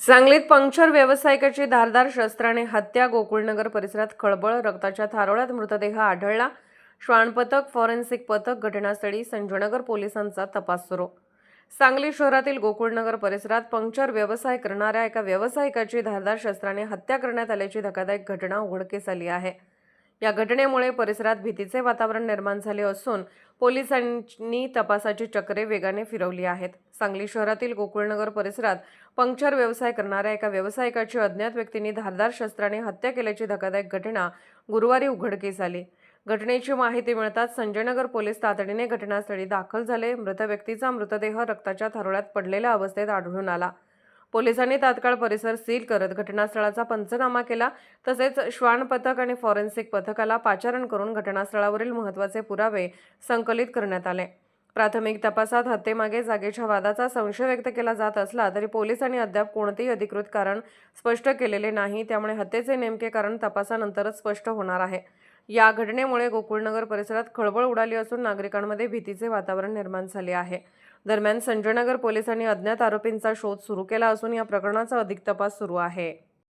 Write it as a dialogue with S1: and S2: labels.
S1: सांगलीत पंक्चर व्यावसायिकाची धारदार शस्त्राने हत्या. गोकुळनगर परिसरात खळबळ. रक्ताच्या थारोळ्यात मृतदेह आढळला. श्वान पथक, फॉरेन्सिक पथक घटनास्थळी. संजयनगर पोलिसांचा तपास सुरू. सांगली शहरातील गोकुळनगर परिसरात पंक्चर व्यवसाय करणाऱ्या एका व्यावसायिकाची धारदार शस्त्राने हत्या करण्यात आल्याची धक्कादायक घटना उघडकीस आली आहे. या घटनेमुळे परिसरात भीतीचे वातावरण निर्माण झाले असून पोलिसांनी तपासाची चक्रे वेगाने फिरवली आहेत. सांगली शहरातील गोकुळनगर परिसरात पंक्चर व्यवसाय करणाऱ्या एका व्यावसायिकाची अज्ञात व्यक्तींनी धारदार शस्त्राने हत्या केल्याची धक्कादायक घटना गुरुवारी उघडकीस आली. घटनेची माहिती मिळताच संजयनगर पोलीस तातडीने घटनास्थळी दाखल झाले. मृत व्यक्तीचा मृतदेह रक्ताच्या थारोळ्यात पडलेल्या अवस्थेत आढळून आला. पोलिसांनी तात्काळ परिसर सील करत घटनास्थळाचा पंचनामा केला. तसेच श्वान पथक आणि फॉरेन्सिक पथकाला पाचारण करून घटनास्थळावरील महत्त्वाचे पुरावे संकलित करण्यात आले. प्राथमिक तपासात हत्येमागे जागेच्या वादाचा संशय व्यक्त केला जात असला तरी पोलिसांनी अद्याप कोणतेही अधिकृत कारण स्पष्ट केलेले नाही. त्यामुळे हत्येचे नेमके कारण तपासानंतरच स्पष्ट होणार आहे. या घटनेमुळे गोकुळनगर परिसरात खळबळ उडाली असून नागरिकांमध्ये भीतीचे वातावरण निर्माण झाले आहे. दरम्यान संजयनगर पोलिसांनी अज्ञात आरोपींचा शोध सुरू केला असून या प्रकरणाचा अधिक तपास सुरू आहे.